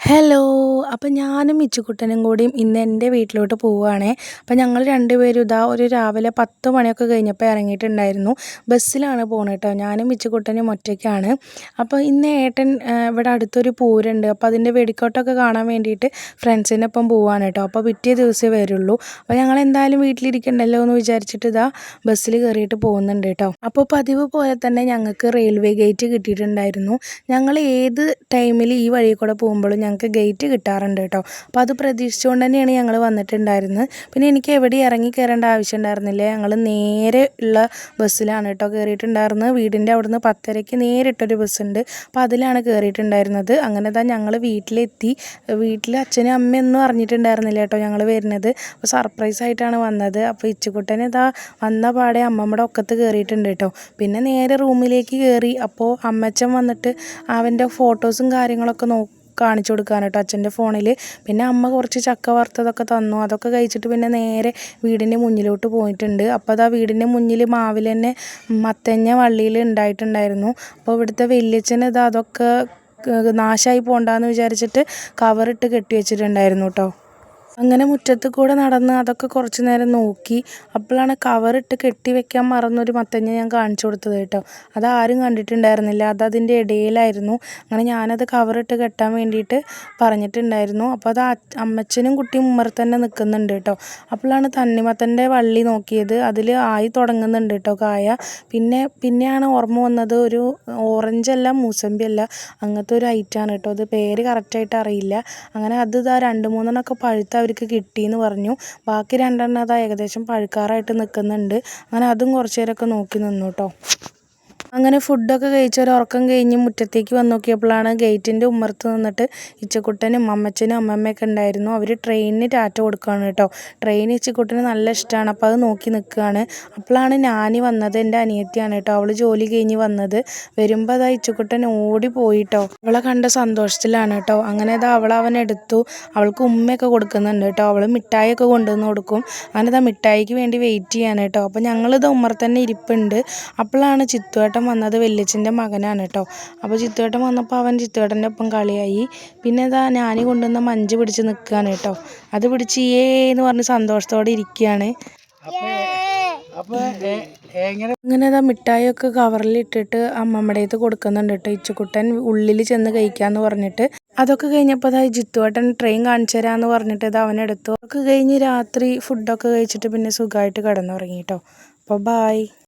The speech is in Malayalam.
ഹലോ. അപ്പം ഞാനും മിച്ചുക്കുട്ടനും കൂടിയും ഇന്ന് എൻ്റെ വീട്ടിലോട്ട് പോവുകയാണേ. അപ്പം ഞങ്ങൾ രണ്ടുപേരും ഇതാ ഒരു രാവിലെ 10 മണിയൊക്കെ കഴിഞ്ഞപ്പോൾ ഇറങ്ങിയിട്ടുണ്ടായിരുന്നു. ബസ്സിലാണ് പോകുന്നത് കേട്ടോ. ഞാനും മിച്ചുക്കുട്ടനും ഒറ്റയ്ക്കാണ്. അപ്പോൾ ഇന്ന് ഏട്ടൻ ഇവിടെ അടുത്തൊരു പൂരമുണ്ട്. അപ്പോൾ അതിൻ്റെ വെടിക്കെട്ടൊക്കെ കാണാൻ വേണ്ടിയിട്ട് ഫ്രണ്ട്സിൻ്റെ ഒപ്പം പോവുകയാണ് കേട്ടോ. അപ്പോൾ പിറ്റേ ദിവസമേ വരുള്ളൂ. അപ്പോൾ ഞങ്ങൾ എന്തായാലും വീട്ടിലിരിക്കണ്ടല്ലോ എന്ന് വിചാരിച്ചിട്ട് ഇതാ ബസ്സിൽ കയറിയിട്ട് പോകുന്നുണ്ട് കേട്ടോ. അപ്പോൾ പതിവ് പോലെ തന്നെ ഞങ്ങൾക്ക് റെയിൽവേ ഗേറ്റ് കിട്ടിയിട്ടുണ്ടായിരുന്നു. ഞങ്ങൾ ഏത് ടൈമിൽ ഈ വഴി കൂടെ പോകുമ്പോഴും ഞങ്ങൾക്ക് ഗേറ്റ് കിട്ടാറുണ്ട് കേട്ടോ. അപ്പോൾ അത് പ്രതീക്ഷിച്ചുകൊണ്ട് തന്നെയാണ് ഞങ്ങൾ വന്നിട്ടുണ്ടായിരുന്നത്. പിന്നെ എനിക്ക് എവിടെ ഇറങ്ങി കയറേണ്ട ആവശ്യം ഉണ്ടായിരുന്നില്ല. ഞങ്ങൾ നേരെ ഉള്ള ബസ്സിലാണ് കേട്ടോ കയറിയിട്ടുണ്ടായിരുന്നത്. വീടിൻ്റെ അവിടുന്ന് 10:30 നേരിട്ടൊരു ബസ്സുണ്ട്. അപ്പോൾ അതിലാണ് കയറിയിട്ടുണ്ടായിരുന്നത്. അങ്ങനെ തന്നെ ഞങ്ങൾ വീട്ടിലെത്തി. വീട്ടിൽ അച്ഛനും അമ്മയൊന്നും അറിഞ്ഞിട്ടുണ്ടായിരുന്നില്ല കേട്ടോ ഞങ്ങൾ വരുന്നത്. അപ്പോൾ സർപ്രൈസ് ആയിട്ടാണ് വന്നത്. അപ്പോൾ ഇച്ചുകുട്ടൻ ഇതാ വന്ന പാടെ അമ്മമ്മയുടെ ഒക്കത്ത് കയറിയിട്ടുണ്ട് കേട്ടോ. പിന്നെ നേരെ റൂമിലേക്ക് കയറി. അപ്പോൾ അമ്മച്ചൻ വന്നിട്ട് അവൻ്റെ ഫോട്ടോസും കാര്യങ്ങളൊക്കെ കാണിച്ചു കൊടുക്കാൻ കേട്ടോ അച്ഛൻ്റെ ഫോണിൽ. പിന്നെ അമ്മ കുറച്ച് ചക്ക വറുത്തതൊക്കെ തന്നു. അതൊക്കെ കഴിച്ചിട്ട് പിന്നെ നേരെ വീടിൻ്റെ മുന്നിലോട്ട് പോയിട്ടുണ്ട്. അപ്പോൾ അതാ വീടിൻ്റെ മുന്നിൽ മാവിൽ തന്നെ മത്തങ്ങ വള്ളിയിൽ ഉണ്ടായിട്ടുണ്ടായിരുന്നു. അപ്പോൾ ഇവിടുത്തെ വല്യച്ഛന് അതൊക്കെ നാശമായി പോകണ്ടെന്ന് വിചാരിച്ചിട്ട് കവറിട്ട് കെട്ടി വെച്ചിട്ടുണ്ടായിരുന്നു കേട്ടോ. അങ്ങനെ മുറ്റത്ത് കൂടെ നടന്ന് അതൊക്കെ കുറച്ച് നേരം നോക്കി. അപ്പോഴാണ് കവറിട്ട് കെട്ടി വെക്കാൻ മറന്നൊരു മത്തങ്ങ ഞാൻ കാണിച്ചു കൊടുത്തത് കേട്ടോ. അതാരും കണ്ടിട്ടുണ്ടായിരുന്നില്ല. അതതിൻ്റെ ഇടയിലായിരുന്നു. അങ്ങനെ ഞാനത് കവറിട്ട് കെട്ടാൻ വേണ്ടിയിട്ട് പറഞ്ഞിട്ടുണ്ടായിരുന്നു. അപ്പോൾ അത് അമ്മച്ചനും കുട്ടിയും ഉമ്മറത്ത് തന്നെ നിൽക്കുന്നുണ്ട് കേട്ടോ. അപ്പോഴാണ് തണ്ണിമത്തൻ്റെ വള്ളി നോക്കിയത്. അതിൽ ആയി തുടങ്ങുന്നുണ്ട് കേട്ടോ കായ. പിന്നെയാണ് ഓർമ്മ വന്നത് ഒരു ഓറഞ്ചല്ല മൂസമ്പിയല്ല അങ്ങനത്തെ ഒരു ഐറ്റമാണ് കേട്ടോ. അത് പേര് കറക്റ്റായിട്ട് അറിയില്ല. അങ്ങനെ അത് ഇതാ 2-3 പഴുത്ത അവർക്ക് കിട്ടിയെന്ന് പറഞ്ഞു. ബാക്കി 2 അതാ ഏകദേശം പഴുക്കാറായിട്ട് നിൽക്കുന്നുണ്ട്. അങ്ങനെ അതും കുറച്ച് നേരമൊക്കെ നോക്കി നിന്നു കേട്ടോ. അങ്ങനെ ഫുഡൊക്കെ കഴിച്ച് ഒരു ഉറക്കം കഴിഞ്ഞ് മുറ്റത്തേക്ക് വന്ന് നോക്കിയപ്പോഴാണ് ഗേറ്റിൻ്റെ ഉമ്മറത്ത് നിന്നിട്ട് ഇച്ചക്കുട്ടനും അമ്മച്ചനും അമ്മമ്മയൊക്കെ ഉണ്ടായിരുന്നു. അവർ ട്രെയിനിന് ടാറ്റ കൊടുക്കുകയാണ് കേട്ടോ. ട്രെയിൻ ഇച്ചക്കുട്ടന് നല്ല ഇഷ്ടമാണ്. അപ്പോൾ അത് നോക്കി നിൽക്കുകയാണ്. അപ്പോഴാണ് ഞാൻ വന്നത്. എൻ്റെ അനിയത്തിയാണ് കേട്ടോ. അവൾ ജോലി കഴിഞ്ഞ് വന്നത്. വരുമ്പോൾ അതാ ഇച്ചക്കുട്ടൻ ഓടി പോയിട്ടോ. അവളെ കണ്ട സന്തോഷത്തിലാണ് കേട്ടോ. അങ്ങനെ അതാ അവനെടുത്തു. അവൾക്ക് ഉമ്മയൊക്കെ കൊടുക്കുന്നുണ്ട് കേട്ടോ. അവൾ മിഠായിയൊക്കെ കൊണ്ടുവന്ന് കൊടുക്കും. അങ്ങനെ അതാ മിഠായിക്ക് വേണ്ടി വെയിറ്റ് ചെയ്യാണ് കേട്ടോ. അപ്പോൾ ഞങ്ങളിത് ഉമ്മറത്ത് തന്നെ ഇരിപ്പുണ്ട്. അപ്പോഴാണ് ചിത്തുവേട്ടൻ വന്നത്. വല്യച്ഛൻ്റെ മകനാണ് കേട്ടോ. അപ്പോൾ ചിത്തുവേട്ടൻ വന്നപ്പോൾ അവൻ ചിത്തുവേട്ടൻ്റെ ഒപ്പം കളിയായി. പിന്നെ ഇതാ ഞാൻ കൊണ്ടുവന്ന മഞ്ച് പിടിച്ച് നിൽക്കുകയാണ് കേട്ടോ. അത് പിടിച്ച് എന്ന് പറഞ്ഞ് സന്തോഷത്തോടെ ഇരിക്കുകയാണ്. അങ്ങനെ ഇതാ മിഠായിയൊക്കെ കവറിലിട്ടിട്ട് അമ്മമ്മടേത് കൊടുക്കുന്നുണ്ട് കേട്ടോ. ഇച്ചുക്കുട്ടൻ ഉള്ളിൽ ചെന്ന് കഴിക്കാമെന്ന് പറഞ്ഞിട്ട്. അതൊക്കെ കഴിഞ്ഞപ്പോൾ അതാ ജിത്തുവേട്ടൻ ട്രെയിൻ കാണിച്ചു തരാമെന്ന് പറഞ്ഞിട്ട് ഇത് അവനെടുത്തു. അതൊക്കെ കഴിഞ്ഞ് രാത്രി ഫുഡൊക്കെ കഴിച്ചിട്ട് പിന്നെ സുഖമായിട്ട് കിടന്നുറങ്ങി കേട്ടോ. അപ്പോൾ ബായ്.